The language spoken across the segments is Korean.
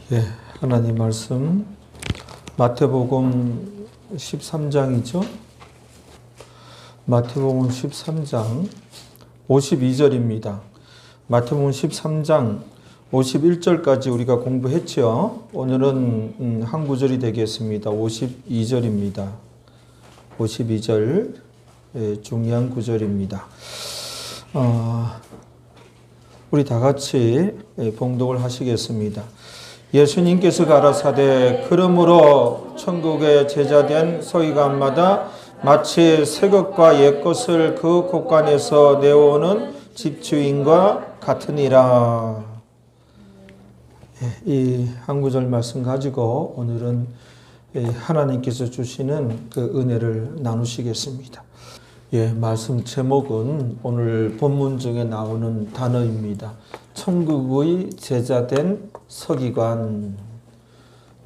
예, 하나님 말씀 마태복음 13장이죠. 마태복음 13장 52절입니다. 마태복음 13장 51절까지 우리가 공부했죠. 오늘은 한 구절이 되겠습니다. 52절입니다. 52절 중요한 구절입니다. 우리 다 같이 봉독을 하시겠습니다. 예수님께서 가라사대 그러므로 천국의 제자된 서기관마다 마치 새 것과 옛 것을 그 곳간에서 내어오는 집주인과 같으니라. 이 한 구절 말씀 가지고 오늘은 하나님께서 주시는 그 은혜를 나누시겠습니다. 말씀 제목은 오늘 본문 중에 나오는 단어입니다. 천국의 제자된 서기관.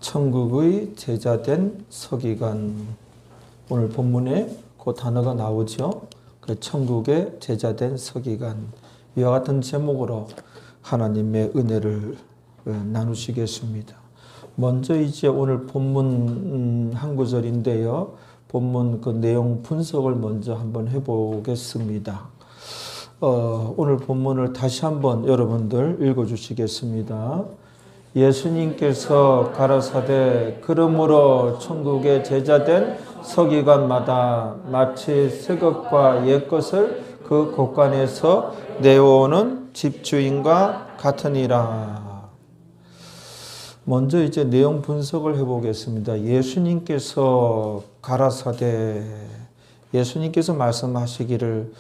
천국의 제자된 서기관. 오늘 본문에 그 단어가 나오죠. 그 천국의 제자된 서기관. 이와 같은 제목으로 하나님의 은혜를 나누시겠습니다. 먼저 이제 오늘 본문 한 구절인데요. 본문 그 내용 분석을 먼저 한번 해보겠습니다. 오늘 본문을 다시 한번 여러분들 읽어주시겠습니다. 예수님께서 가라사대 그러므로 천국의 제자된 서기관마다 마치 새 것과 옛 것을 그 곳간에서 내어오는 집주인과 같으니라. 먼저 이제 내용 분석을 해보겠습니다. 예수님께서 가라사대, 예수님께서 말씀하시기를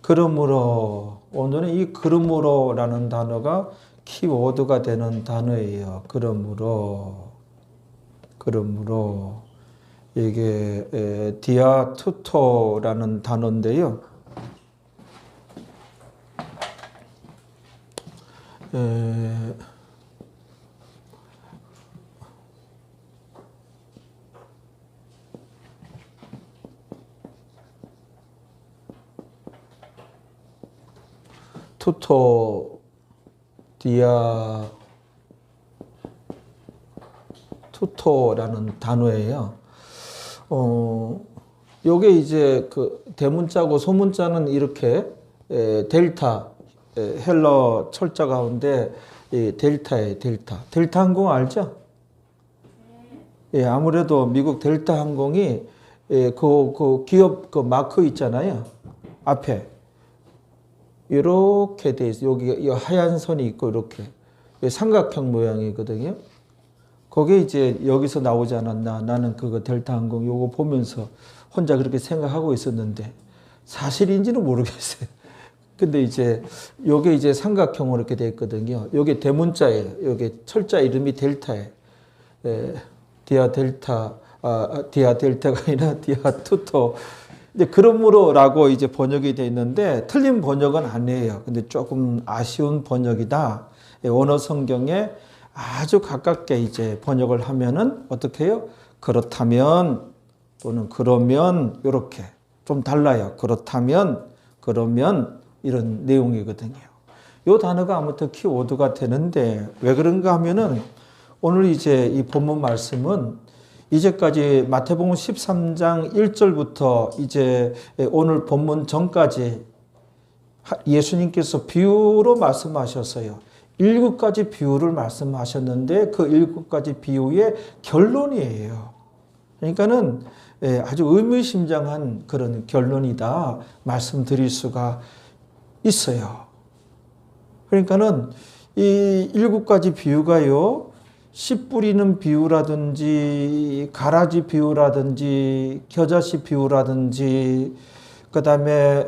그러므로, 오늘은 이 그러므로라는 단어가 키워드가 되는 단어예요. 그러므로 이게 디아투토라는 단어인데요. 투토라는 단어예요. 요게 이제 그 대문자고 소문자는 이렇게 델타, 헬러 철자 가운데 델타예요, 델타. 델타 항공 알죠? 아무래도 미국 델타 항공이 그 기업 그 마크 있잖아요. 앞에. 이렇게 돼 있어요. 여기 하얀 선이 있고 이렇게 삼각형 모양이거든요. 그게 이제 여기서 나오지 않았나. 나는 그거 델타 항공 요거 보면서 혼자 그렇게 생각하고 있었는데 사실인지는 모르겠어요. 근데 이제 요게 이제 삼각형으로 이렇게 돼 있거든요. 요게 대문자예요. 요게 철자 이름이 델타예요. 디아델타가 아니라 디아투토. 이제 그러므로라고 이제 번역이 되어 있는데 틀린 번역은 아니에요. 근데 조금 아쉬운 번역이다. 원어 성경에 아주 가깝게 이제 번역을 하면은 어떻게 해요? 그렇다면 또는 그러면 이렇게 좀 달라요. 그렇다면 그러면 이런 내용이거든요. 이 단어가 아무튼 키워드가 되는데 왜 그런가 하면은 오늘 이제 이 본문 말씀은 이제까지 마태복음 13장 1절부터 이제 오늘 본문 전까지 예수님께서 비유로 말씀하셨어요. 7가지 비유를 말씀하셨는데 그 7가지 비유의 결론이에요. 그러니까는 아주 의미심장한 그런 결론이다 말씀드릴 수가 있어요. 그러니까는 이 7가지 비유가요. 씨 뿌리는 비유라든지 가라지 비유라든지 겨자씨 비유라든지 그다음에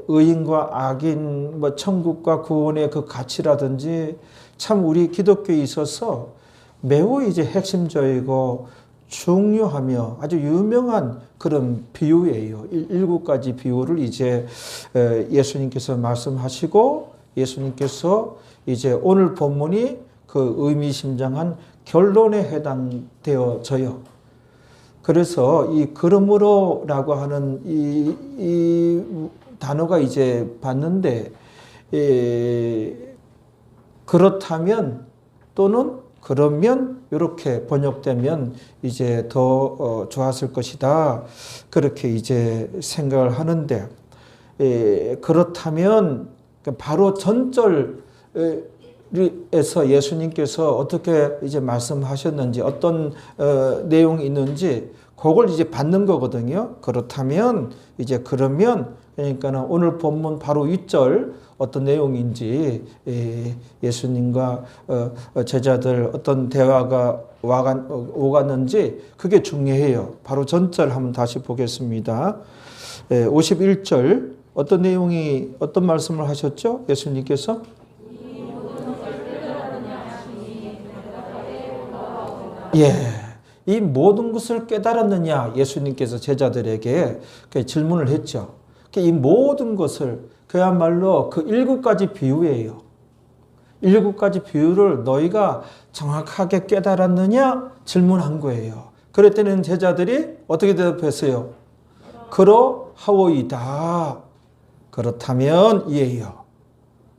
의인과 악인 뭐 천국과 구원의 그 가치라든지 참 우리 기독교에 있어서 매우 이제 핵심적이고 중요하며 아주 유명한 그런 비유예요. 7가지 비유를 이제 예수님께서 말씀하시고 예수님께서 이제 오늘 본문이 그 의미심장한 결론에 해당되어져요. 그래서 이 그러므로라고 하는 이 단어가 이제 봤는데 그렇다면 또는 그러면 이렇게 번역되면 이제 더 좋았을 것이다. 그렇게 이제 생각을 하는데, 그렇다면 바로 전절에서 예수님께서 어떻게 이제 말씀하셨는지, 어떤 내용이 있는지 그걸 이제 받는 거거든요. 그렇다면 이제 그러면 그러니까는 오늘 본문 바로 윗절 어떤 내용인지, 예수님과 제자들 어떤 대화가 오갔는지 그게 중요해요. 바로 전절 한번 다시 보겠습니다. 51절 어떤 내용이, 어떤 말씀을 하셨죠? 예수님께서 이 모든 것을 깨달았느냐, 예수님께서 제자들에게 질문을 했죠. 이 모든 것을 그야말로 그 7가지 비유예요. 7가지 비유를 너희가 정확하게 깨달았느냐 질문한 거예요. 그랬더니 제자들이 어떻게 대답했어요? 그러하오이다. 그렇다면 이에요.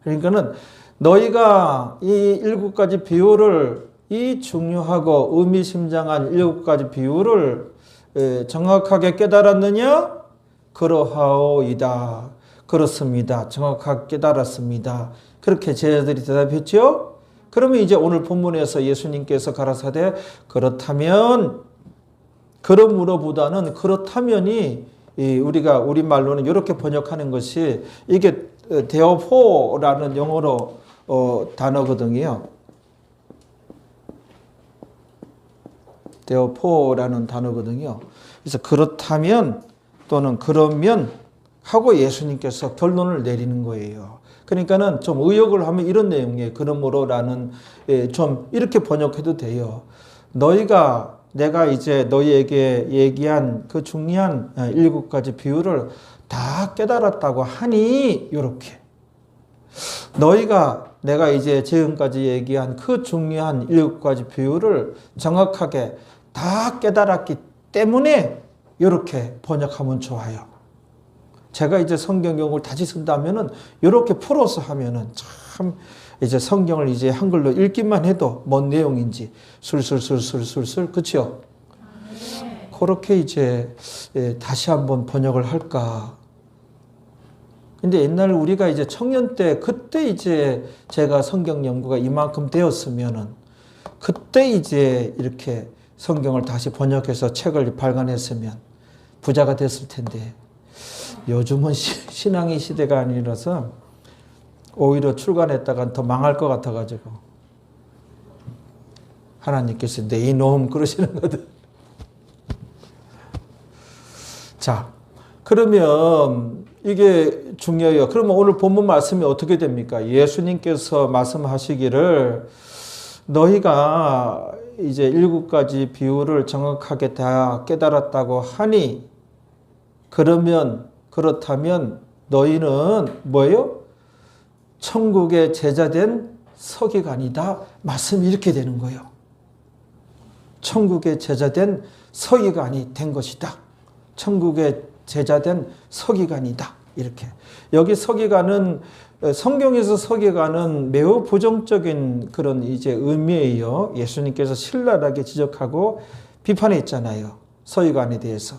그러니까는 너희가 이 7가지 비유를, 이 중요하고 의미심장한 7가지 비유를 정확하게 깨달았느냐? 그러하오이다. 그렇습니다. 정확하게 깨달았습니다. 그렇게 제자들이 대답했죠. 그러면 이제 오늘 본문에서 예수님께서 가라사대 그렇다면, 그러므로보다는 그렇다면이 우리가 우리말로는 이렇게 번역하는 것이 이게 데오포라는 영어로 단어거든요. 데오포라는 단어거든요. 그래서 그렇다면 또는 그러면 하고 예수님께서 결론을 내리는 거예요. 그러니까는 좀 의역을 하면 이런 내용이에요. 그러므로라는, 좀 이렇게 번역해도 돼요. 내가 이제 너희에게 얘기한 그 중요한 7가지 비유를 다 깨달았다고 하니, 이렇게. 내가 이제 지금까지 얘기한 그 중요한 7가지 비유를 정확하게 다 깨달았기 때문에 이렇게 번역하면 좋아요. 제가 이제 성경 용어를 다시 쓴다면은 이렇게 풀어서 하면은 참 이제 성경을 이제 한글로 읽기만 해도 뭔 내용인지 술술술술술술, 그렇죠? 그렇게 이제 다시 한번 번역을 할까. 근데 옛날 우리가 이제 청년 때, 그때 이제 제가 성경 연구가 이만큼 되었으면은 그때 이제 이렇게 성경을 다시 번역해서 책을 발간했으면 부자가 됐을 텐데, 요즘은 신앙의 시대가 아니라서 오히려 출간했다가 더 망할 것 같아가지고 하나님께서 내 이놈 그러시는 거든. 자, 그러면 이게 중요해요. 그러면 오늘 본문 말씀이 어떻게 됩니까? 예수님께서 말씀하시기를 너희가 이제 7가지 비유를 정확하게 다 깨달았다고 하니, 그렇다면 너희는 뭐예요? 천국의 제자된 서기관이다. 말씀이 이렇게 되는 거예요. 천국의 제자된 서기관이 된 것이다. 천국의 제자된 서기관이다. 이렇게. 여기 서기관은, 성경에서 서기관은 매우 부정적인 그런 이제 의미예요. 예수님께서 신랄하게 지적하고 비판했잖아요. 서기관에 대해서.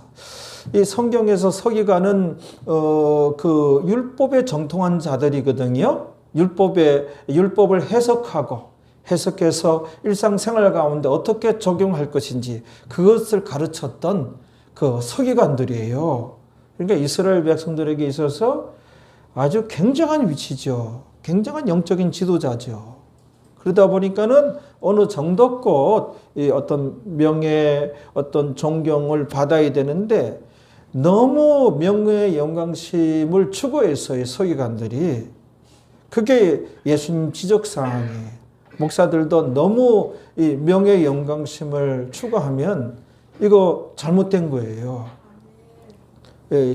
이 성경에서 서기관은 그 율법에 정통한 자들이거든요. 율법을 해석해서 일상생활 가운데 어떻게 적용할 것인지 그것을 가르쳤던 그 서기관들이에요. 그러니까 이스라엘 백성들에게 있어서 아주 굉장한 위치죠. 굉장한 영적인 지도자죠. 그러다 보니까는 어느 정도껏 어떤 명예, 어떤 존경을 받아야 되는데 너무 명예의 영광심을 추구했어요, 서기관들이. 그게 예수님 지적사항이에요. 목사들도 너무 이 명예의 영광심을 추구하면 이거 잘못된 거예요.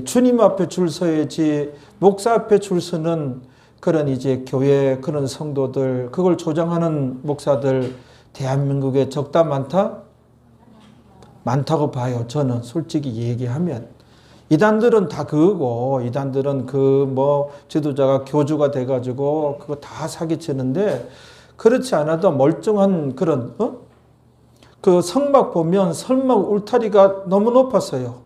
주님 앞에 줄 서야지 목사 앞에 줄 서는 그런 이제 교회 그런 성도들, 그걸 조장하는 목사들 대한민국에 적다 많다? 많다고 봐요. 저는 솔직히 얘기하면. 이단들은 다 그거고, 이단들은 그 뭐 지도자가 교주가 돼가지고 그거 다 사기치는데, 그렇지 않아도 멀쩡한 그런 그 성막 보면 성막 울타리가 너무 높았어요.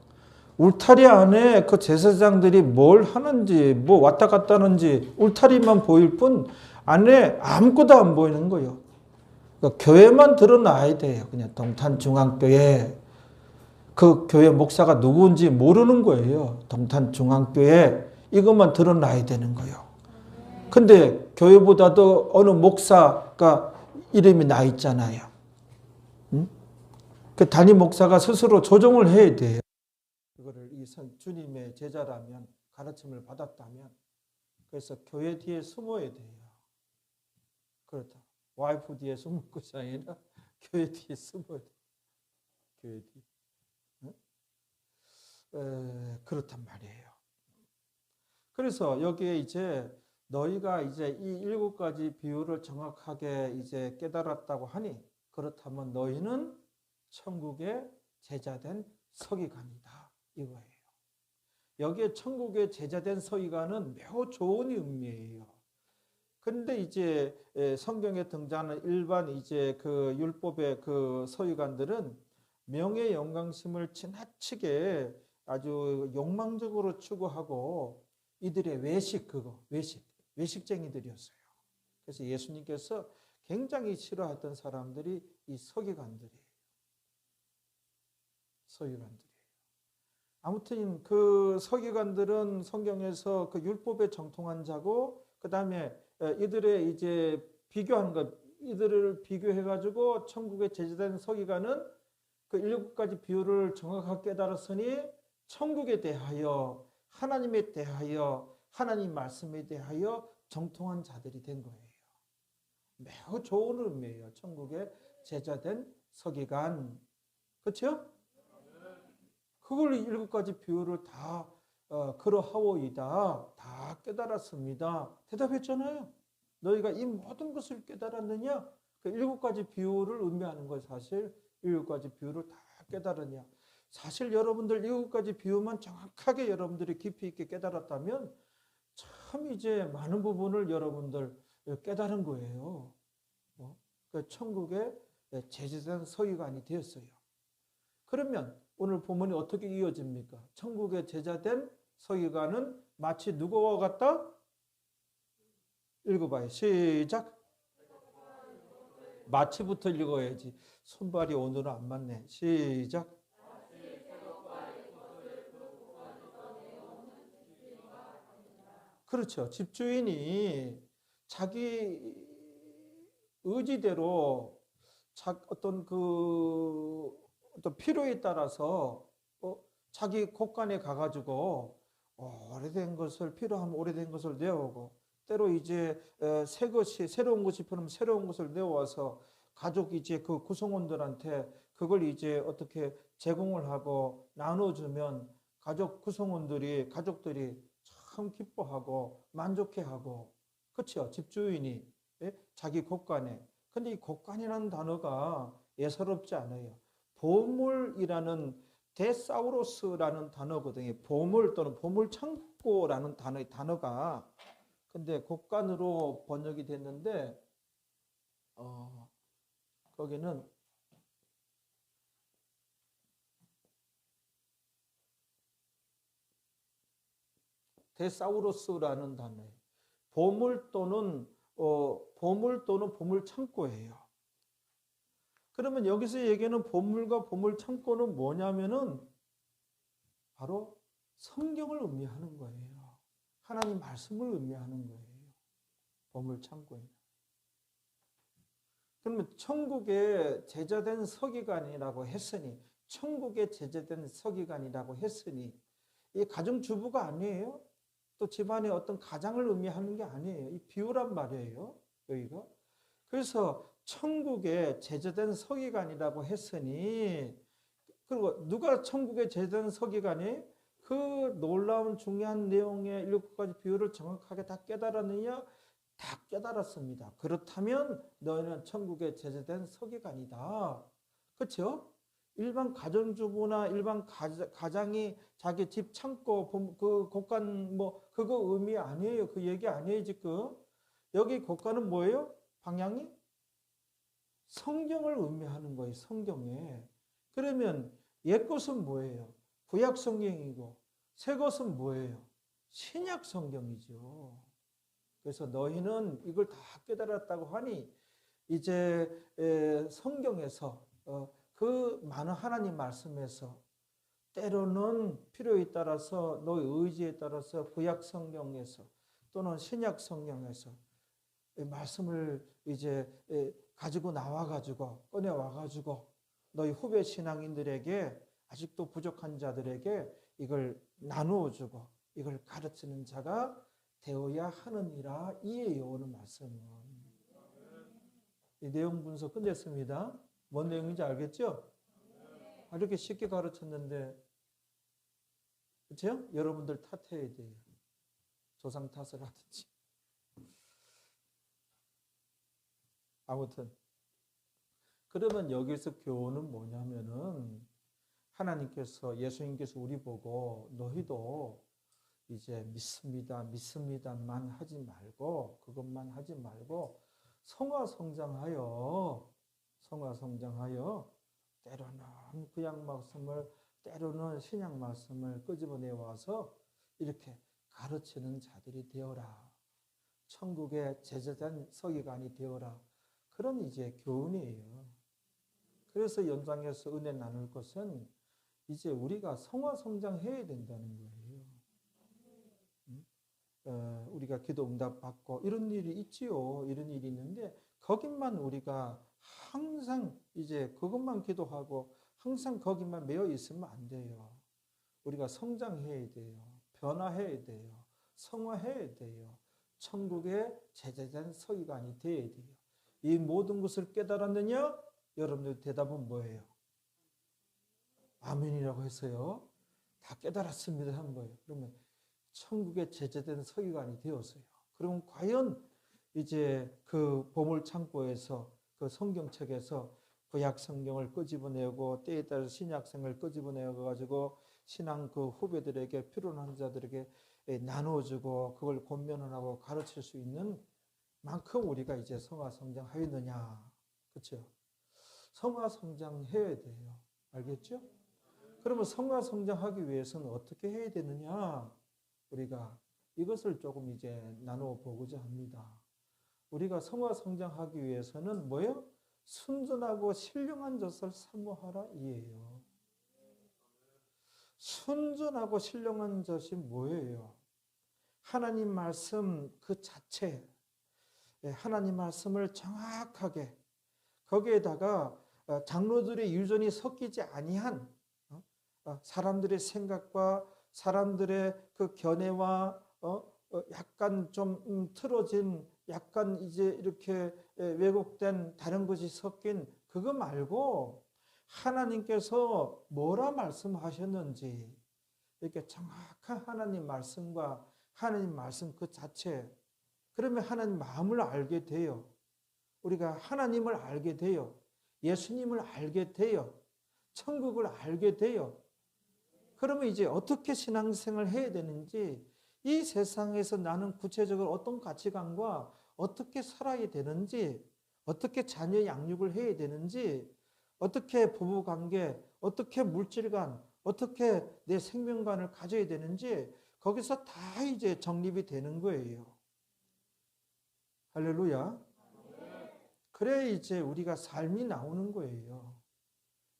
울타리 안에 그 제사장들이 뭘 하는지 뭐 왔다 갔다 하는지 울타리만 보일 뿐 안에 아무것도 안 보이는 거예요. 그러니까 교회만 드러나야 돼요. 그냥 동탄중앙교회 그 교회 목사가 누구인지 모르는 거예요. 동탄중앙교회 이것만 드러나야 되는 거예요. 근데 교회보다도 어느 목사가 이름이 나 있잖아요. 응? 그 담임 목사가 스스로 조정을 해야 돼요. 그거를 주님의 제자라면 가르침을 받았다면 그래서 교회 뒤에 숨어야 돼요. 그렇다. 와이프 뒤에 숨을 것이 아니라 교회 뒤에 숨어야 돼요. 교회 뒤에. 그렇단 말이에요. 그래서 여기에 이제 너희가 이제 이 7가지 비유를 정확하게 이제 깨달았다고 하니 그렇다면 너희는 천국의 제자된 서기관이다 이거예요. 여기에 천국의 제자된 서기관은 매우 좋은 의미예요. 근데 이제 성경에 등장하는 일반 이제 그 율법의 그 서기관들은 명예 영광심을 지나치게 아주 욕망적으로 추구하고 이들의 외식쟁이들이었어요. 그래서 예수님께서 굉장히 싫어했던 사람들이 이 서기관들이에요. 아무튼 그 서기관들은 성경에서 그 율법에 정통한 자고 그 다음에 이들의 이제 비교하는 것, 이들을 비교해가지고 천국에 제자된 서기관은 그 7가지 비유를 정확하게 깨달았으니 천국에 대하여 하나님에 대하여 하나님 말씀에 대하여 정통한 자들이 된 거예요. 매우 좋은 의미예요. 천국에 제자된 서기관. 그렇죠? 그걸 7가지 비유를 다 그러하오이다. 다 깨달았습니다. 대답했잖아요. 너희가 이 모든 것을 깨달았느냐? 그 7가지 비유를 의미하는 거예요. 사실 7가지 비유를 다 깨달았냐? 사실 여러분들 7가지 비유만 정확하게 여러분들이 깊이 있게 깨달았다면 참 이제 많은 부분을 여러분들 깨달은 거예요. 그 천국의 제자된 서기관이 되었어요. 그러면 오늘 본문이 어떻게 이어집니까? 천국의 제자된 서기관은 마치 누구와 같다? 읽어봐요. 시작. 마치부터 읽어야지. 손발이 오늘은 안 맞네. 시작. 그렇죠. 집주인이 자기 의지대로 어떤 필요에 따라서 자기 곳간에 가가지고 오래된 것을 필요하면 오래된 것을 내어오고 때로 이제 새로운 것이 필요하면 새로운 것을 내어와서 가족 이제 그 구성원들한테 그걸 이제 어떻게 제공을 하고 나눠주면 가족들이 참 기뻐하고 만족해하고 그렇죠. 집주인이 자기 곳간에. 근데 이 곳간이라는 단어가 예사롭지 않아요. 보물이라는 데사우로스라는 단어거든요. 보물 또는 보물창고라는 단어가 근데 곳간으로 번역이 됐는데 거기는 데사우로스라는 단어예요. 보물 또는 보물창고예요. 그러면 여기서 얘기하는 보물과 보물창고는 뭐냐면은 바로 성경을 의미하는 거예요. 하나님 말씀을 의미하는 거예요. 보물창고예요. 그러면 천국의 제자된 서기관이라고 했으니 이 가정주부가 아니에요. 또 집안의 어떤 가장을 의미하는 게 아니에요. 이 비유란 말이에요. 여기가. 그래서 천국의 제자된 서기관이라고 했으니 그리고 누가 천국의 제자된 서기관이 그 놀라운 중요한 내용의 7가지 비유를 정확하게 다 깨달았느냐? 다 깨달았습니다. 그렇다면 너희는 천국의 제자된 서기관이다. 그렇죠? 일반 가정주부나 일반 가장이 자기 집 창고 그 곳간 그거 의미 아니에요. 그 얘기 아니에요 지금. 여기 곳간은 뭐예요? 방향이 성경을 의미하는 거예요. 성경에. 그러면 옛 것은 뭐예요? 구약 성경이고 새 것은 뭐예요? 신약 성경이죠. 그래서 너희는 이걸 다 깨달았다고 하니 이제 성경에서 그 많은 하나님 말씀에서 때로는 필요에 따라서 너의 의지에 따라서 구약 성경에서 또는 신약 성경에서 말씀을 이제 가지고 나와가지고 꺼내와가지고 너희 후배 신앙인들에게 아직도 부족한 자들에게 이걸 나누어주고 이걸 가르치는 자가 되어야 하느니라 이에요. 오늘 말씀은 이 내용 분석 끝냈습니다. 뭔 내용인지 알겠죠? 이렇게 쉽게 가르쳤는데 그렇죠? 여러분들 탓해야 돼요. 조상 탓을 하든지. 아무튼 그러면 여기서 교훈은 뭐냐면은 하나님께서 예수님께서 우리 보고 너희도 이제 믿습니다만 하지 말고 그것만 하지 말고 성화성장하여 때로는 구약 말씀을 때로는 신약 말씀을 끄집어내 와서 이렇게 가르치는 자들이 되어라. 천국의 제자된 서기관이 되어라. 그런 이제 교훈이에요. 그래서 연장해서 은혜 나눌 것은 이제 우리가 성화성장해야 된다는 거예요. 우리가 기도 응답 받고 이런 일이 있지요. 이런 일이 있는데 거기만 우리가 항상 이제 그것만 기도하고 항상 거기만 매여 있으면 안 돼요. 우리가 성장해야 돼요. 변화해야 돼요. 성화해야 돼요. 천국의 제자된 서기관이 되어야 돼요. 이 모든 것을 깨달았느냐? 여러분들 대답은 뭐예요? 아멘이라고 했어요. 다 깨달았습니다 한 거예요. 그러면 천국의 제자된 서기관이 되었어요. 그럼 과연 이제 그 보물 창고에서 그 성경책에서 구약 성경을 끄집어내고 때에 따라서 신약성을 끄집어내어 가지고 신앙 그 후배들에게 필요한 자들에게 나눠주고 그걸 권면을 하고 가르칠 수 있는 만큼 우리가 이제 성화성장하였느냐, 그렇죠? 성화성장해야 돼요. 알겠죠? 그러면 성화성장하기 위해서는 어떻게 해야 되느냐? 우리가 이것을 조금 이제 나누어 보고자 합니다. 우리가 성화성장하기 위해서는 뭐예요? 순전하고 신령한 젖을 사모하라 이에요. 순전하고 신령한 젖이 뭐예요? 하나님 말씀 그 자체, 하나님 말씀을 정확하게 거기에다가 장로들의 유전이 섞이지 아니한 사람들의 생각과 사람들의 그 견해와 약간 좀 틀어진 약간 이제 이렇게 왜곡된 다른 것이 섞인 그거 말고 하나님께서 뭐라 말씀하셨는지 이렇게 정확한 하나님 말씀과 하나님 말씀 그 자체 그러면 하나님 마음을 알게 돼요. 우리가 하나님을 알게 돼요. 예수님을 알게 돼요. 천국을 알게 돼요. 그러면 이제 어떻게 신앙생활을 해야 되는지 이 세상에서 나는 구체적으로 어떤 가치관과 어떻게 살아야 되는지 어떻게 자녀 양육을 해야 되는지 어떻게 부부관계, 어떻게 물질관, 어떻게 내 생명관을 가져야 되는지 거기서 다 이제 정립이 되는 거예요. 할렐루야. 그래 이제 우리가 삶이 나오는 거예요.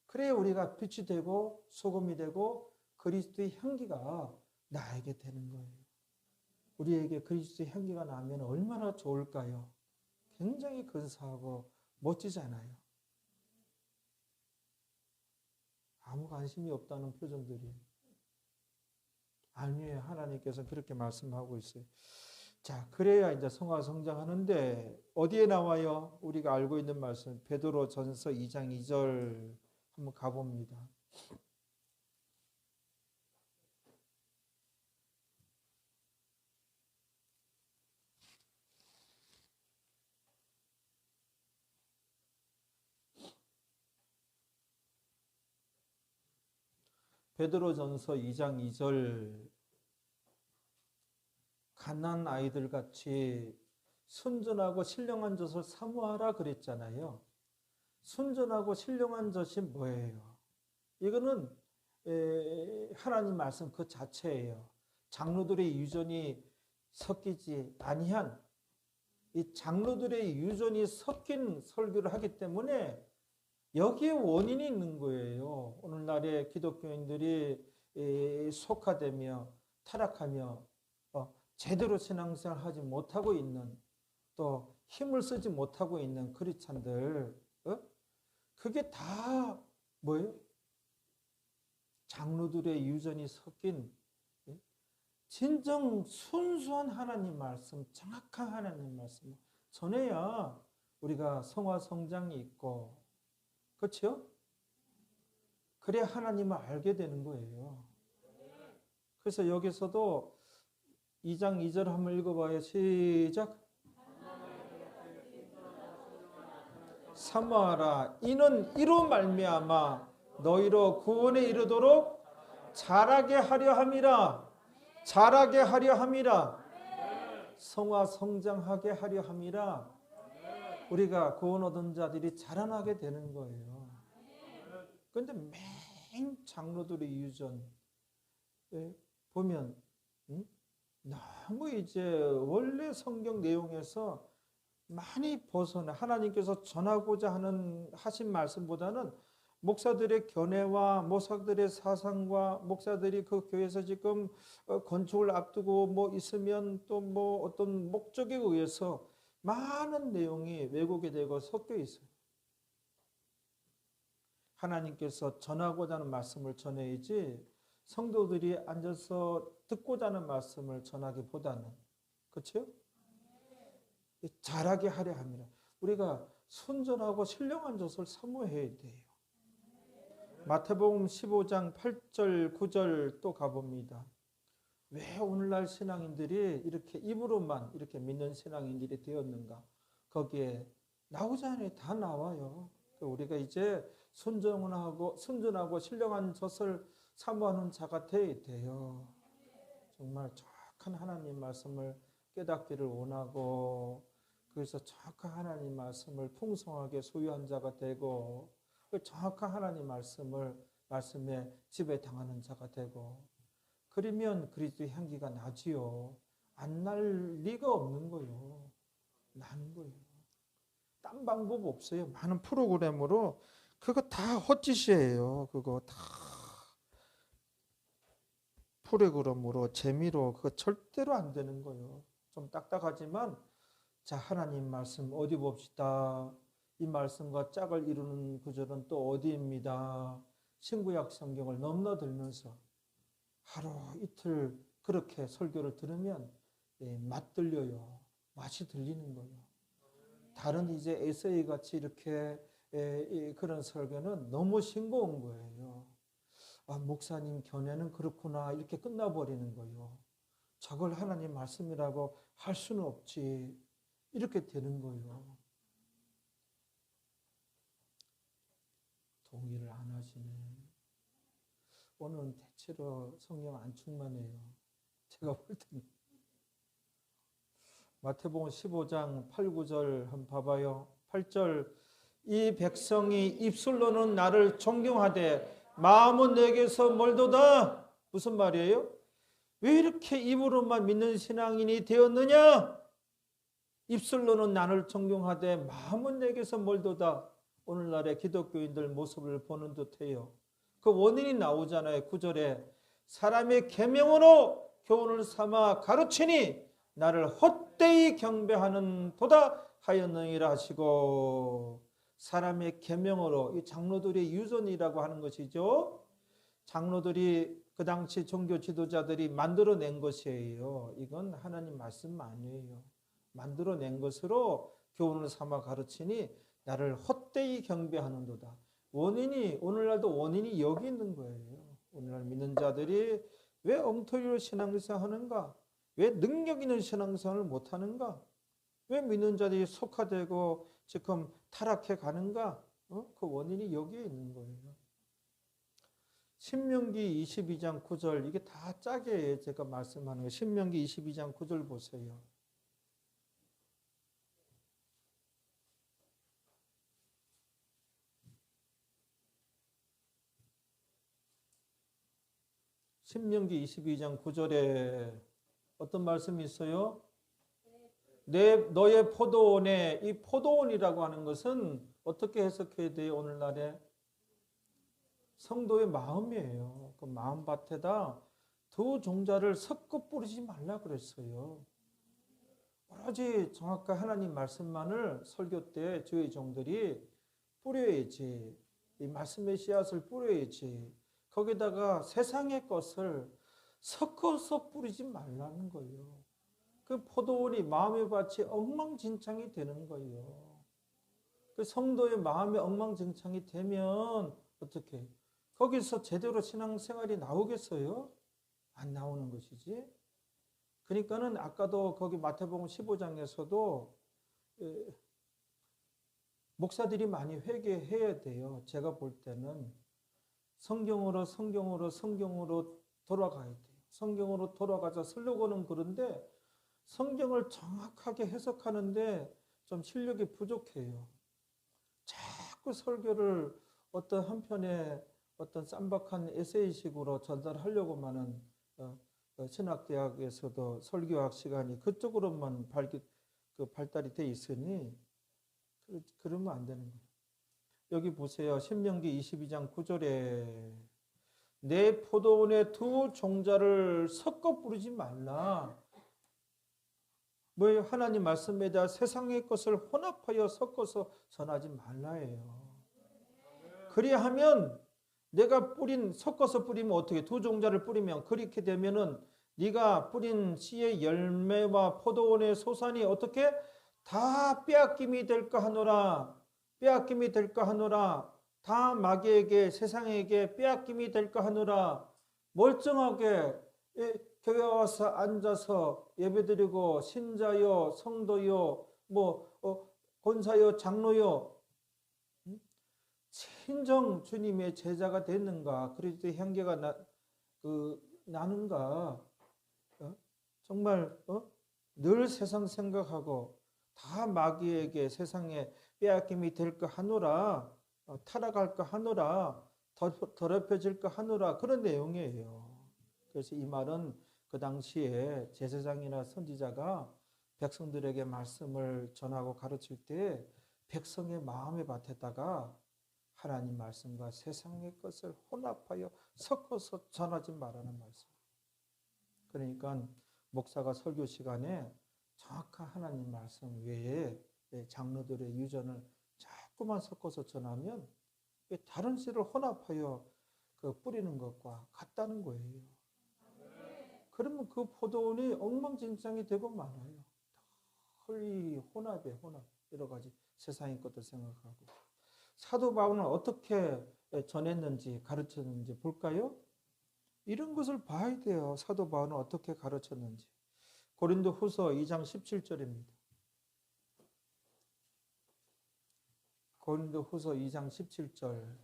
그래 우리가 빛이 되고 소금이 되고 그리스도의 향기가 나에게 되는 거예요. 우리에게 그리스도의 향기가 나면 얼마나 좋을까요? 굉장히 근사하고 멋지잖아요. 아무 관심이 없다는 표정들이. 아니에요. 하나님께서 그렇게 말씀하고 있어요. 자, 그래야 이제 성화 성장하는데 어디에 나와요? 우리가 알고 있는 말씀 베드로 전서 2장 2절 한번 가봅니다. 베드로 전서 2장 2절 갓난 아이들 같이 순전하고 신령한 젖을 사모하라 그랬잖아요. 순전하고 신령한 젖이 뭐예요? 이거는 하나님 말씀 그 자체예요. 장로들의 유전이 섞이지 아니한 이 장로들의 유전이 섞인 설교를 하기 때문에 여기에 원인이 있는 거예요. 오늘날의 기독교인들이 속화되며 타락하며 제대로 신앙생활 하지 못하고 있는, 또 힘을 쓰지 못하고 있는 크리스찬들, 그게 다 뭐예요? 장로들의 유전이 섞인 진정 순수한 하나님 말씀, 정확한 하나님 말씀 전해야 우리가 성화 성장이 있고, 그렇죠? 그래야 하나님을 알게 되는 거예요. 그래서 여기서도 2장 2절 한번 읽어봐요. 시작. 사모하라. 이는 이로 말미암아 너희로 구원에 이르도록 자라게 하려 함이라. 자라게 하려 함이라. 성화 성장하게 하려 함이라. 우리가 구원 얻은 자들이 자라나게 되는 거예요. 그런데 맨 장로들의 유전 보면 너무 이제 원래 성경 내용에서 많이 벗어나 하나님께서 전하고자 하신 말씀보다는 목사들의 견해와 목사들의 사상과 목사들이 그 교회에서 지금 건축을 앞두고 뭐 있으면 또 뭐 어떤 목적에 의해서 많은 내용이 왜곡이 되고 섞여 있어요. 하나님께서 전하고자 하는 말씀을 전해야지 성도들이 앉아서 듣고자 하는 말씀을 전하기보다는, 그렇죠? 잘하게 하려 합니다. 우리가 순전하고 신령한 젖을 사모해야 돼요. 마태복음 15장 8절 9절 또 가봅니다. 왜 오늘날 신앙인들이 이렇게 입으로만 이렇게 믿는 신앙인들이 되었는가? 거기에 나오지 않아요. 다 나와요. 우리가 이제 순전하고 신령한 젖을 사모하는 자가 되어야 돼요. 정말 정확한 하나님 말씀을 깨닫기를 원하고, 그래서 정확한 하나님 말씀을 풍성하게 소유한 자가 되고, 정확한 하나님 말씀에 지배당하는 자가 되고, 그러면 그리스도의 향기가 나지요. 안 날 리가 없는 거예요. 나는 거예요. 딴 방법 없어요. 많은 프로그램으로 그거 다 헛짓이에요. 그거 다 프로그램으로 재미로 그거 절대로 안 되는 거예요. 좀 딱딱하지만 자, 하나님 말씀 어디 봅시다. 이 말씀과 짝을 이루는 구절은 또 어디입니다. 신구약 성경을 넘나들면서 하루 이틀 그렇게 설교를 들으면 맛들려요. 맛이 들리는 거예요. 다른 이제 에세이 같이 이렇게 그런 설교는 너무 싱거운 거예요. 아, 목사님 견해는 그렇구나 이렇게 끝나버리는 거예요. 저걸 하나님 말씀이라고 할 수는 없지. 이렇게 되는 거예요. 동의를 안 하시네. 오늘은 대체로 성령 안 충만해요. 제가 볼 때는. 마태복음 15장 8, 9절 한번 봐봐요. 8절 이 백성이 입술로는 나를 존경하되 마음은 내게서 멀도다. 무슨 말이에요? 왜 이렇게 입으로만 믿는 신앙인이 되었느냐? 입술로는 나를 존경하되 마음은 내게서 멀도다. 오늘날의 기독교인들 모습을 보는 듯해요. 그 원인이 나오잖아요. 9절에 사람의 계명으로 교훈을 삼아 가르치니 나를 헛되이 경배하는 도다 하였느니라 하시고, 사람의 계명으로, 이 장로들의 유전이라고 하는 것이죠. 장로들이 그 당시 종교 지도자들이 만들어낸 것이에요. 이건 하나님 말씀 아니에요. 만들어낸 것으로 교훈을 삼아 가르치니 나를 헛되이 경배하는도다. 원인이, 오늘날도 원인이 여기 있는 거예요. 오늘날 믿는 자들이 왜 엉터리로 신앙생활 하는가? 왜 능력 있는 신앙생활을 못하는가? 왜 믿는 자들이 속화되고 지금 타락해 가는가? 그 원인이 여기에 있는 거예요. 신명기 22장 9절, 이게 다 짜게 제가 말씀하는 거예요. 신명기 22장 9절 보세요. 신명기 22장 9절에 어떤 말씀이 있어요? 너의 포도원에, 이 포도원이라고 하는 것은 어떻게 해석해야 돼요? 오늘날에 성도의 마음이에요. 그 마음밭에다 두 종자를 섞어 뿌리지 말라 그랬어요. 오로지 정확한 하나님 말씀만을 설교 때 저희 종들이 뿌려야지. 이 말씀의 씨앗을 뿌려야지. 거기다가 세상의 것을 섞어서 뿌리지 말라는 거예요. 그 포도원이 마음의 밭이 엉망진창이 되는 거예요. 그 성도의 마음이 엉망진창이 되면 어떻게? 거기서 제대로 신앙생활이 나오겠어요? 안 나오는 것이지. 그러니까는 아까도 거기 마태복음 15장에서도 목사들이 많이 회개해야 돼요. 제가 볼 때는 성경으로 돌아가야 돼요. 성경으로 돌아가자 슬로건은 그런데 성경을 정확하게 해석하는데 좀 실력이 부족해요. 자꾸 설교를 어떤 한편의 어떤 쌈박한 에세이식으로 전달하려고만은 신학대학에서도 설교학 시간이 그쪽으로만 발달이 돼 있으니 그러면 안 되는 거예요. 여기 보세요. 신명기 22장 9절에 내 포도원에 두 종자를 섞어 부르지 말라. 뭐예요? 하나님 말씀에다 세상의 것을 혼합하여 섞어서 전하지 말라예요. 그리하면 내가 섞어서 뿌리면 어떻게? 두 종자를 뿌리면 그렇게 되면은 네가 뿌린 씨의 열매와 포도원의 소산이 어떻게? 다 빼앗김이 될까 하노라. 빼앗김이 될까 하노라. 다 마귀에게 세상에게 빼앗김이 될까 하노라. 멀쩡하게 교회 와서 앉아서 예배드리고 신자요, 성도요, 권사요, 장로요, 친정 주님의 제자가 됐는가? 그리스도의 향기가 나는가? 정말 늘 세상 생각하고 다 마귀에게 세상에 빼앗김이 될까 하노라, 타락할까 하노라, 더럽혀질까 하노라 그런 내용이에요. 그래서 이 말은 그 당시에 제사장이나 선지자가 백성들에게 말씀을 전하고 가르칠 때 백성의 마음의 밭에다가 하나님 말씀과 세상의 것을 혼합하여 섞어서 전하지 말라는 말씀. 그러니까 목사가 설교 시간에 정확한 하나님 말씀 외에 장로들의 유전을 자꾸만 섞어서 전하면 다른 씨를 혼합하여 뿌리는 것과 같다는 거예요. 그러면 그 포도원이 엉망진창이 되고 말아요. 헐리 혼합, 여러 가지 세상의 것도 생각하고. 사도 바울은 어떻게 전했는지 가르쳤는지 볼까요? 이런 것을 봐야 돼요. 사도 바울은 어떻게 가르쳤는지. 고린도 후서 2장 17절입니다. 고린도 후서 2장 17절.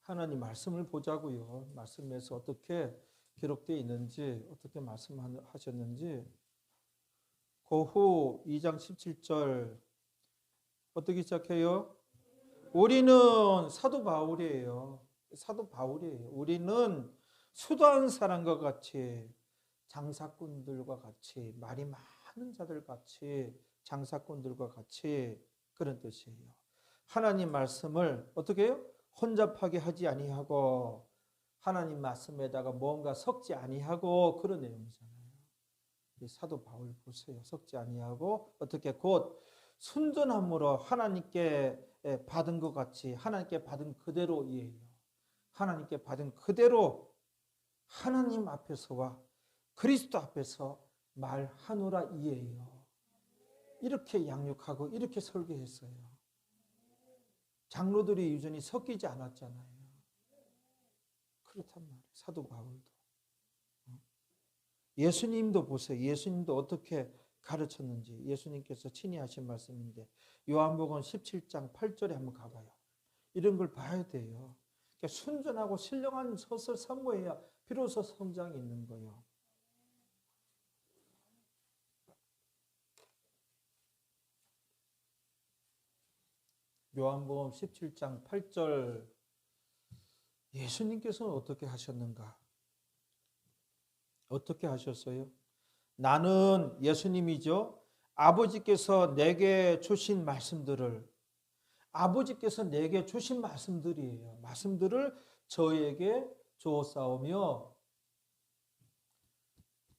하나님 말씀을 보자고요. 말씀에서 어떻게 기록되어 있는지, 어떻게 말씀하셨는지. 그 후 2장 17절 어떻게 시작해요? 우리는 사도 바울이에요. 사도 바울이에요. 우리는 수도한 사람과 같이 장사꾼들과 같이 말이 많은 자들 같이 장사꾼들과 같이 그런 뜻이에요. 하나님 말씀을 어떻게 해요? 혼잡하게 하지 아니하고 하나님 말씀에다가 뭔가 섞지 아니하고 그런 내용이잖아요. 사도 바울 보세요. 섞지 아니하고 어떻게 곧 순전함으로 하나님께 받은 것 같이 하나님께 받은 그대로 이해해요. 하나님께 받은 그대로 하나님 앞에서와 그리스도 앞에서 말하노라 이해해요. 이렇게 양육하고 이렇게 설교했어요. 장로들이 유전이 섞이지 않았잖아요. 그렇단 말이에요. 사도 바울도. 예수님도 보세요. 예수님도 어떻게 가르쳤는지 예수님께서 친히 하신 말씀인데 요한복음 17장 8절에 한번 가봐요. 이런 걸 봐야 돼요. 그러니까 순전하고 신령한 것을 사모해야 비로소 성장이 있는 거예요. 요한복음 17장 8절 예수님께서는 어떻게 하셨는가? 어떻게 하셨어요? 나는 예수님이죠. 아버지께서 내게 주신 말씀들을 아버지께서 내게 주신 말씀들이에요. 말씀들을 저에게 주었사오며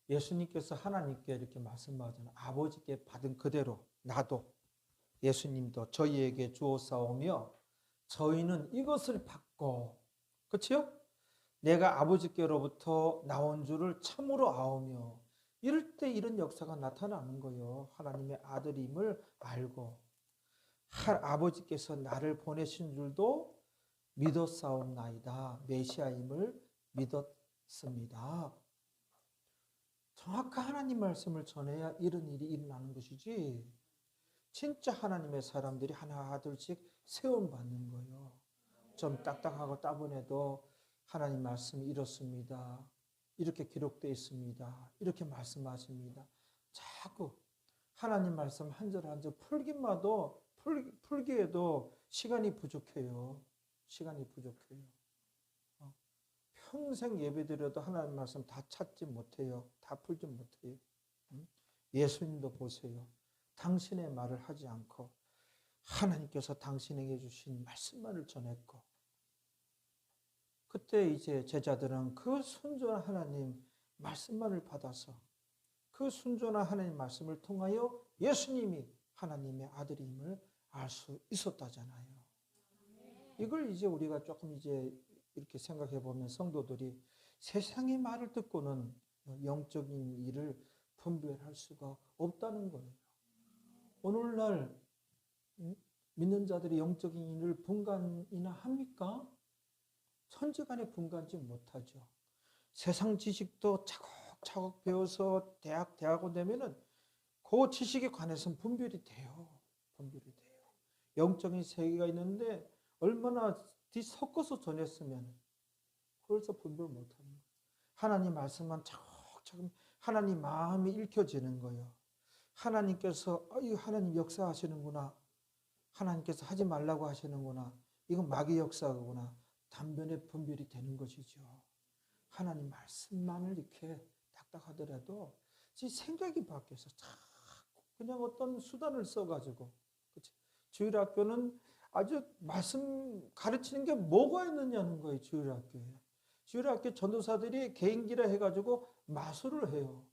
예수님께서 하나님께 이렇게 말씀하잖아요. 아버지께 받은 그대로 나도 예수님도 저희에게 주었사오며 저희는 이것을 받고 그렇죠? 내가 아버지께로부터 나온 줄을 참으로 아오며 이럴 때 이런 역사가 나타나는 거예요. 하나님의 아들임을 알고 아버지께서 나를 보내신 줄도 믿었사옵나이다. 메시아임을 믿었습니다. 정확한 하나님 말씀을 전해야 이런 일이 일어나는 것이지 진짜 하나님의 사람들이 하나둘씩 세움받는 거예요. 좀 딱딱하고 따분해도 하나님 말씀이 이렇습니다. 이렇게 기록되어 있습니다. 이렇게 말씀하십니다. 자꾸 하나님 말씀 한 절 한 절 풀기에도 시간이 부족해요. 시간이 부족해요. 평생 예배드려도 하나님 말씀 다 찾지 못해요. 다 풀지 못해요. 예수님도 보세요. 당신의 말을 하지 않고 하나님께서 당신에게 주신 말씀만을 전했고 그때 이제 제자들은 그 순전한 하나님 말씀만을 받아서 그 순전한 하나님 말씀을 통하여 예수님이 하나님의 아들임을 알 수 있었다잖아요. 이걸 이제 우리가 조금 이제 이렇게 생각해 보면 성도들이 세상의 말을 듣고는 영적인 일을 분별할 수가 없다는 거예요. 오늘날 믿는 자들이 영적인 일을 분간이나 합니까? 천지간에 분간지 못하죠. 세상 지식도 차곡차곡 배워서 대학원 되면은 그 지식에 관해서는 분별이 돼요. 분별이 돼요. 영적인 세계가 있는데 얼마나 뒤섞어서 전했으면 그래서 분별 못하는 거예요. 하나님 말씀만 차곡차곡 하나님 마음이 읽혀지는 거예요. 하나님께서 하나님 역사하시는구나. 하나님께서 하지 말라고 하시는구나. 이건 마귀 역사구나. 단변에 분별이 되는 것이죠. 하나님 말씀만을 이렇게 딱딱하더라도 제 생각이 바뀌어서 자꾸 그냥 어떤 수단을 써가지고 주일학교는 아주 말씀 가르치는 게 뭐가 있느냐는 거예요. 주일학교에. 주일학교 전도사들이 개인기라 해가지고 마술을 해요.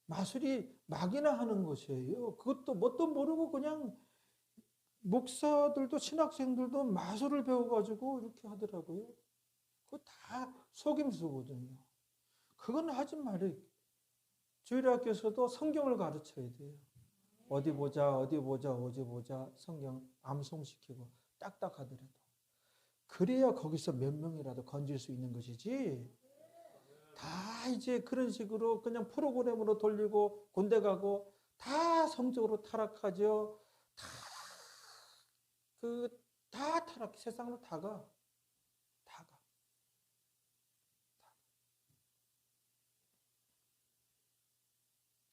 마술이 막이나 하는 것이에요. 그것도 뭣도 모르고 그냥 목사들도 신학생들도 마술을 배워가지고 이렇게 하더라고요. 그거 다 속임수거든요. 그건 하지 말아요. 주일학교에서도 성경을 가르쳐야 돼요. 어디 보자 성경 암송시키고 딱딱하더라도. 그래야 거기서 몇 명이라도 건질 수 있는 것이지. 다 이제 그런 식으로 그냥 프로그램으로 돌리고 군대 가고 다 성적으로 타락하죠. 다 타락, 세상으로 다 가.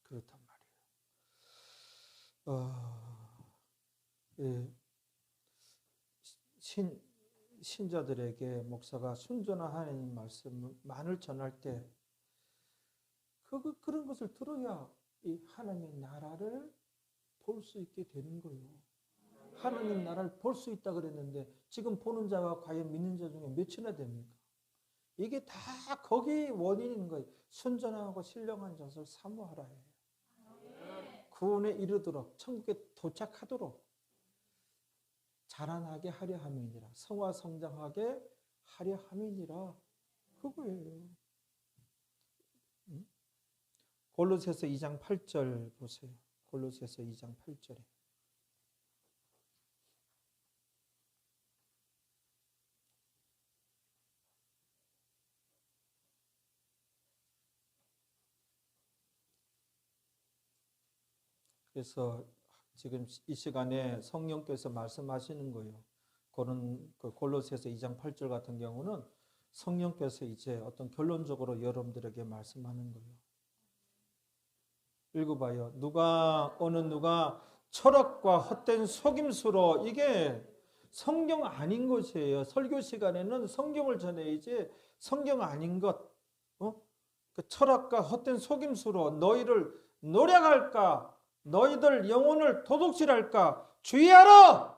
그렇단 말이에요. 예, 신자들에게 목사가 순전한 하나님 말씀만을 전할 때 그런 것을 들어야 이 하나님의 나라를 볼 수 있게 되는 거예요. 하나님 나라를 볼 수 있다 그랬는데 지금 보는 자가 과연 믿는 자 중에 몇이나 됩니까? 이게 다 거기 원인인 거예요. 순전하고 신령한 자를 사모하라 해요. 구원에 이르도록 천국에 도착하도록 자라나게 하려 함이니라. 성화 성장하게 하려 함이니라. 그거예요. 골로새서 2장 8절 보세요. 골로새서 2장 8절에. 그래서 지금 이 시간에 성령께서 말씀하시는 거예요. 골로새서 2장 8절 같은 경우는 성령께서 이제 어떤 결론적으로 여러분들에게 말씀하는 거예요. 읽어봐요. 어느 누가 철학과 헛된 속임수로 이게 성경 아닌 것이에요. 설교 시간에는 성경을 전해야지 성경 아닌 것, 그 철학과 헛된 속임수로 너희를 노력할까, 너희들 영혼을 도둑질할까 주의하라!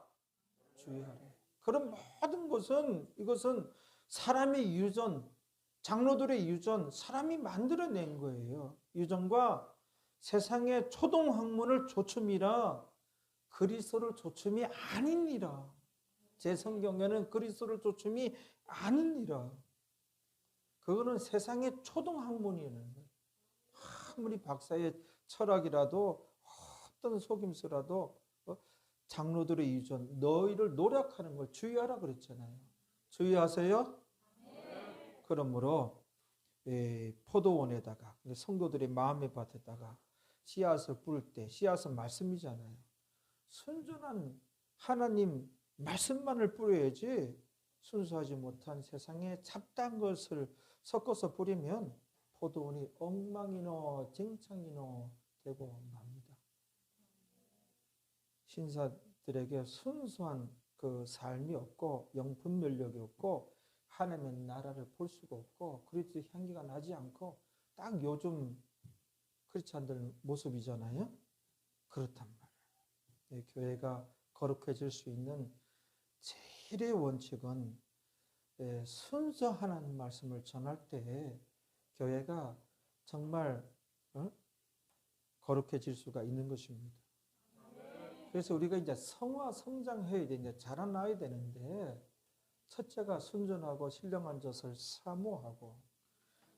주의하라. 그런 모든 것은 이것은 사람의 유전, 장로들의 유전, 사람이 만들어낸 거예요. 유전과 세상의 초동 학문을 조춤이라 그리스도를 조춤이 아니니라. 제 성경에는 그리스도를 조춤이 아니니라. 그거는 세상의 초동 학문이라는 거예요. 아무리 박사의 철학이라도 어떤 속임수라도 장로들의 유전, 너희를 노력하는 걸 주의하라 그랬잖아요. 주의하세요? 네. 그러므로 포도원에다가 성도들의 마음의 밭에다가 씨앗을 뿌릴 때 씨앗은 말씀이잖아요. 순전한 하나님 말씀만을 뿌려야지 순수하지 못한 세상에 잡다한 것을 섞어서 뿌리면 포도원이 엉망이노 쟁창이노 되고 맙니다. 신사들에게 순수한 그 삶이 없고 영분별력이 없고 하나님의 나라를 볼 수가 없고 그리스도의 향기가 나지 않고 딱 요즘 크리스찬들 모습이잖아요. 그렇단 말이에요. 교회가 거룩해질 수 있는 제일의 원칙은 순수 하나님 말씀을 전할 때 교회가 정말 거룩해질 수가 있는 것입니다. 그래서 우리가 이제 성화 성장해야 돼. 이제 자라나야 되는데 첫째가 순전하고 신령한 젖을 사모하고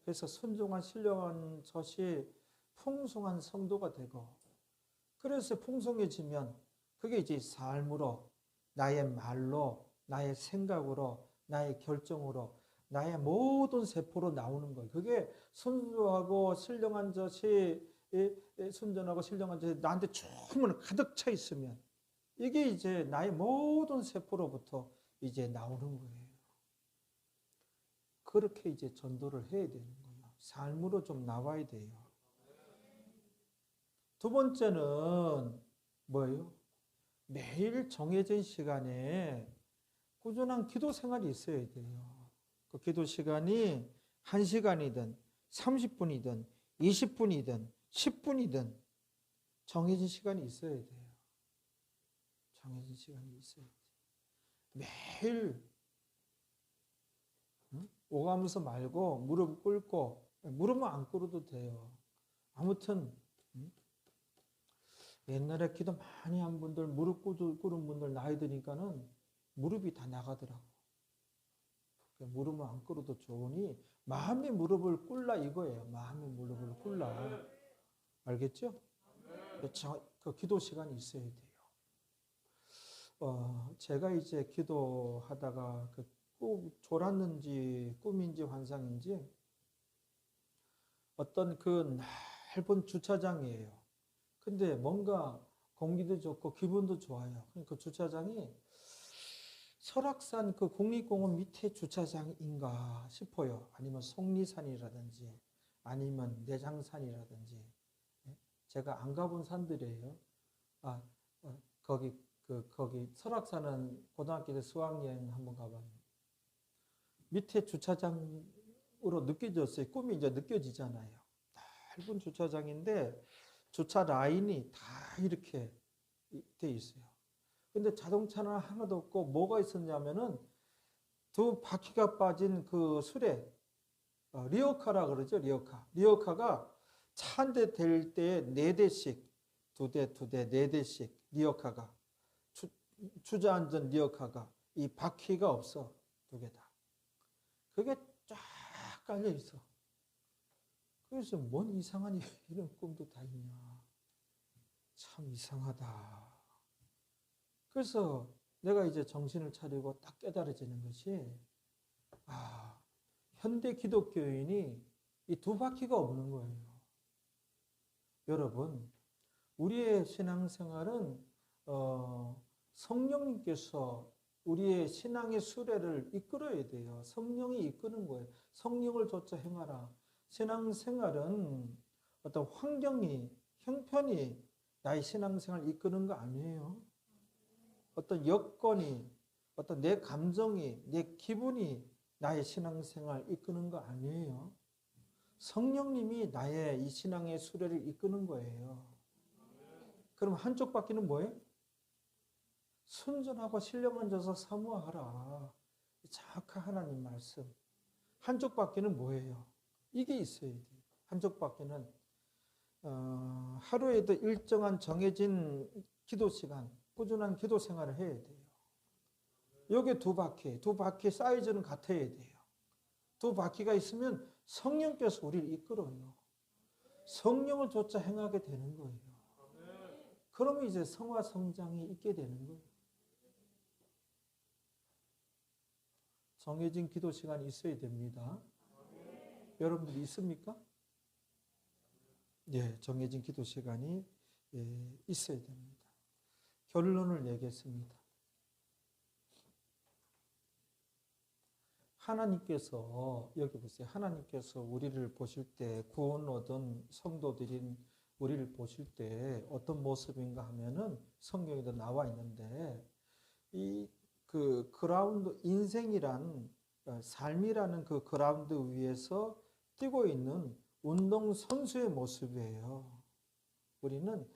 그래서 순종한 신령한 젖이 풍성한 성도가 되고 그래서 풍성해지면 그게 이제 삶으로 나의 말로 나의 생각으로 나의 결정으로 나의 모든 세포로 나오는 거예요. 그게 순수하고 신령한 젖이 순전하고 신령한 젖이 나한테 충분히 가득 차 있으면 이게 이제 나의 모든 세포로부터 이제 나오는 거예요. 그렇게 이제 전도를 해야 되는 거예요. 삶으로 좀 나와야 돼요. 두 번째는 뭐예요? 매일 정해진 시간에 꾸준한 기도 생활이 있어야 돼요. 그 기도 시간이 1시간이든 30분이든 20분이든 10분이든 정해진 시간이 있어야 돼요. 정해진 시간이 있어야 돼요. 매일 오가면서 말고 무릎 꿇고 무릎은 안 꿇어도 돼요. 아무튼 옛날에 기도 많이 한 분들 무릎 꿇은 분들 나이 드니까는 무릎이 다 나가더라고. 무릎을 안 꿇어도 좋으니 마음의 무릎을 꿇라 이거예요. 마음의 무릎을 꿇라. 알겠죠? 그 기도 시간이 있어야 돼요. 제가 이제 기도하다가 졸았는지 꿈인지 환상인지 어떤 그 넓은 주차장이에요. 근데 뭔가 공기도 좋고 기분도 좋아요. 그 주차장이 설악산 그 국립공원 밑에 주차장인가 싶어요. 아니면 속리산이라든지 아니면 내장산이라든지 제가 안 가본 산들이에요. 거기 설악산은 고등학교 때 수학여행 한번 가봤는데 밑에 주차장으로 느껴졌어요. 꿈이 이제 느껴지잖아요. 넓은 주차장인데 주차 라인이 다 이렇게 돼 있어요. 근데 자동차는 하나도 없고 뭐가 있었냐면은 두 바퀴가 빠진 그 수레, 리어카라 그러죠, 리어카. 리어카가 차 한 대 댈 때 4대씩, 2대, 4대씩 리어카가 주저앉은 리어카가 이 바퀴가 없어, 2개 다. 그게 쫙 깔려 있어. 그래서 뭔 이상한 이런 꿈도 다 있냐. 참 이상하다. 그래서 내가 이제 정신을 차리고 딱 깨달아지는 것이 현대 기독교인이 이 2바퀴가 없는 거예요. 여러분, 우리의 신앙생활은 성령님께서 우리의 신앙의 수레를 이끌어야 돼요. 성령이 이끄는 거예요. 성령을 좇아 행하라. 신앙생활은 어떤 환경이, 형편이 나의 신앙생활을 이끄는 거 아니에요. 어떤 여건이, 어떤 내 감정이, 내 기분이 나의 신앙생활 이끄는 거 아니에요. 성령님이 나의 이 신앙의 수레를 이끄는 거예요. 그럼 한쪽 바퀴는 뭐예요? 순전하고 신령한 자서 사모하라. 정확한 하나님 말씀. 한쪽 바퀴는 뭐예요? 이게 있어야 돼요. 한쪽 바퀴는 하루에도 일정한 정해진 기도 시간, 꾸준한 기도 생활을 해야 돼요. 여기 두 바퀴 사이즈는 같아야 돼요. 두 바퀴가 있으면 성령께서 우리를 이끌어요. 성령을 쫓아 행하게 되는 거예요. 그러면 이제 성화 성장이 있게 되는 거예요. 정해진 기도 시간이 있어야 됩니다. 여러분들 있습니까? 예, 정해진 기도 시간이 있어야 됩니다. 결론을 내겠습니다. 하나님께서 여기 보세요. 하나님께서 우리를 보실 때 구원 얻은 성도들인 우리를 보실 때 어떤 모습인가 하면은 성경에도 나와 있는데 이 그 그라운드 인생이란 삶이라는 그 그라운드 위에서 뛰고 있는 운동 선수의 모습이에요. 우리는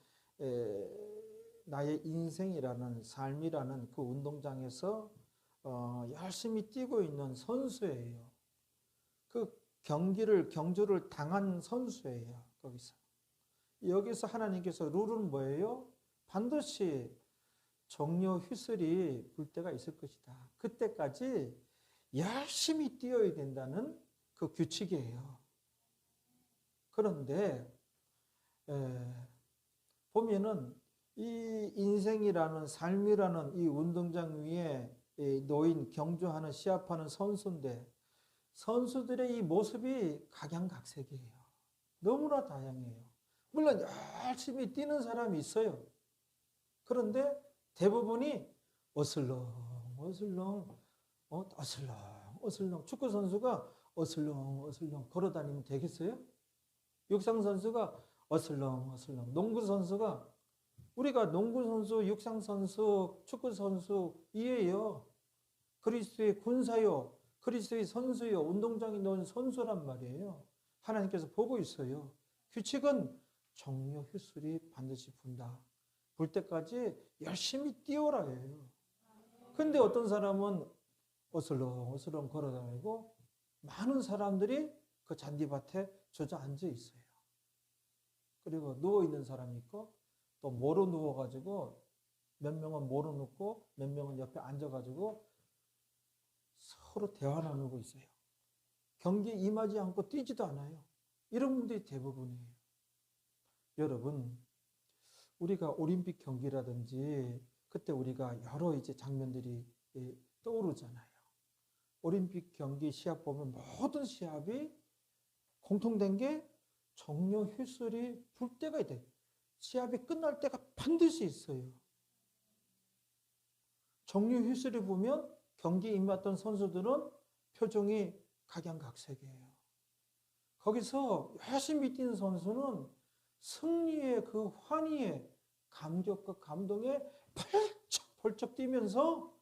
나의 인생이라는 삶이라는 그 운동장에서 열심히 뛰고 있는 선수예요. 그 경주를 당한 선수예요. 여기서 하나님께서 룰은 뭐예요? 반드시 종려 휘슬이 불 때가 있을 것이다. 그때까지 열심히 뛰어야 된다는 그 규칙이에요. 그런데 보면은 이 인생이라는 삶이라는 이 운동장 위에 놓인 경주하는 시합하는 선수인데 선수들의 이 모습이 각양각색이에요. 너무나 다양해요. 물론 열심히 뛰는 사람이 있어요. 그런데 대부분이 어슬렁 축구 선수가 어슬렁 걸어다니면 되겠어요? 육상 선수가 어슬렁 농구 선수가 우리가 농구 선수, 육상 선수, 축구 선수 이에요. 그리스도의 군사요, 그리스도의 선수요, 운동장에 놓은 선수란 말이에요. 하나님께서 보고 있어요. 규칙은 종려 휘슬이 반드시 분다. 불 때까지 열심히 뛰어라 해요. 근데 어떤 사람은 어슬렁 걸어다니고 많은 사람들이 그 잔디밭에 주저앉아 있어요. 그리고 누워있는 사람이 있고 또 모로 누워가지고 몇 명은 모로 눕고 몇 명은 옆에 앉아가지고 서로 대화 나누고 있어요. 경기에 임하지 않고 뛰지도 않아요. 이런 분들이 대부분이에요. 여러분, 우리가 올림픽 경기라든지 그때 우리가 여러 이제 장면들이 떠오르잖아요. 올림픽 경기 시합 보면 모든 시합이 공통된 게 종려 휘슬이 불 때가 있다. 시합이 끝날 때가 반드시 있어요. 종료 휘슬을 보면 경기에 임했던 선수들은 표정이 각양각색이에요. 거기서 열심히 뛴 선수는 승리의 그 환희에 감격과 감동에 펄쩍 뛰면서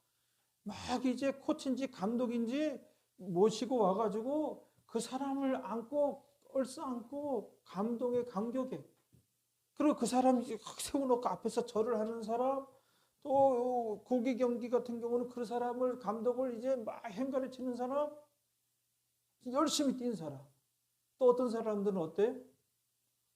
막 이제 코치인지 감독인지 모시고 와가지고 그 사람을 안고 얼싸안고 감동의 감격에 그리고 그 사람 세워놓고 앞에서 절을 하는 사람 또 고기 경기 같은 경우는 그 사람을 감독을 이제 막 행가를 치는 사람 열심히 뛴 사람 또 어떤 사람들은 어때?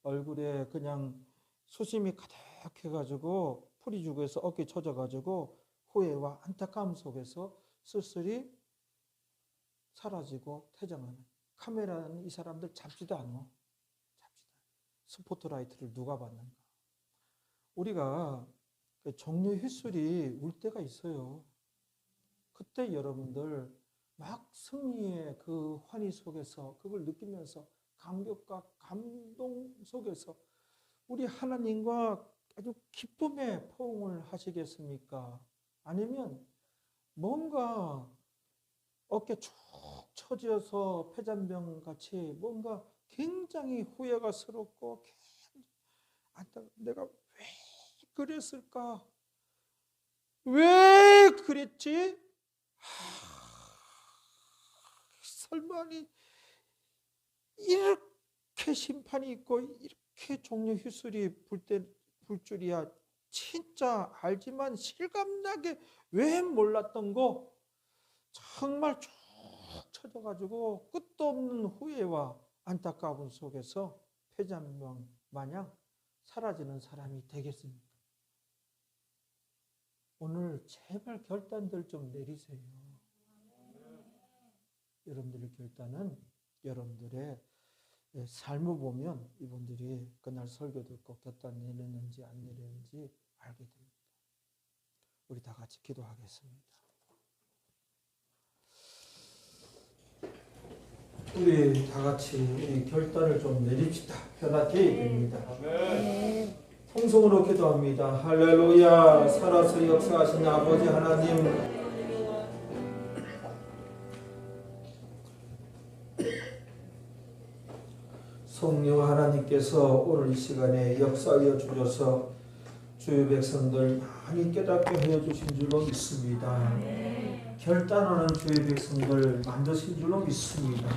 얼굴에 그냥 수심이 가득해가지고 풀이 죽어서 어깨 쳐져가지고 후회와 안타까움 속에서 쓸쓸히 사라지고 퇴장하는 카메라는 이 사람들 잡지도 않아. 스포트라이트를 누가 받는가? 우리가 종려 휘슬이 울 때가 있어요. 그때 여러분들 막 승리의 그 환희 속에서 그걸 느끼면서 감격과 감동 속에서 우리 하나님과 아주 기쁨의 포옹을 하시겠습니까? 아니면 뭔가 어깨 축 처져서 폐잔병 같이 뭔가 굉장히 후회가 스럽고 내가 왜 그랬을까? 왜 그랬지? 설마니 이렇게 심판이 있고 이렇게 종려 휴술이 불 줄이야. 진짜 알지만 실감나게 왜 몰랐던 거 정말 쭉 쳐져가지고 끝도 없는 후회와 안타까움 속에서 폐잔명 마냥 사라지는 사람이 되겠습니까? 오늘 제발 결단들 좀 내리세요. 여러분들의 결단은 여러분들의 삶을 보면 이분들이 그날 설교 듣고 결단 내렸는지 안 내렸는지 알게 됩니다. 우리 다 같이 기도하겠습니다. 우리 다 같이 결단을 좀 내립시다. 변화되어야 됩니다. 통성으로 기도합니다. 할렐루야. 살아서 역사하신 아버지 하나님, 성령 하나님께서 오늘 이 시간에 역사하여 주셔서 주의 백성들 많이 깨닫게 하여 주신 줄로 믿습니다. 결단하는 주의 백성들 만드신 줄로 믿습니다.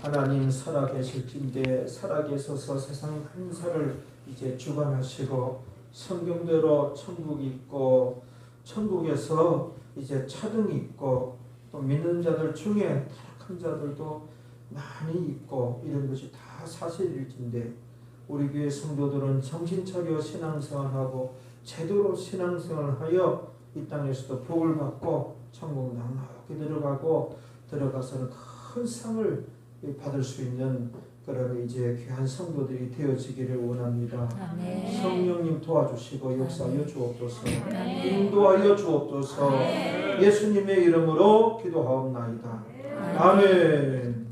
하나님 살아계실진데 살아계셔서 세상 한사를 이제 주관하시고 성경대로 천국이 있고 천국에서 이제 차등이 있고 또 믿는 자들 중에 타락한 자들도 많이 있고 이런 것이 다 사실일진데 우리 교회 성도들은 정신차려 신앙생활하고 제대로 신앙생활하여 이 땅에서도 복을 받고 천국 넉넉히 들어가서는 큰 상을 받을 수 있는 그런 이제 귀한 성도들이 되어지기를 원합니다. 아멘. 성령님 도와주시고 역사하여 주옵소서. 인도하여 주옵소서. 예수님의 이름으로 기도하옵나이다. 아멘.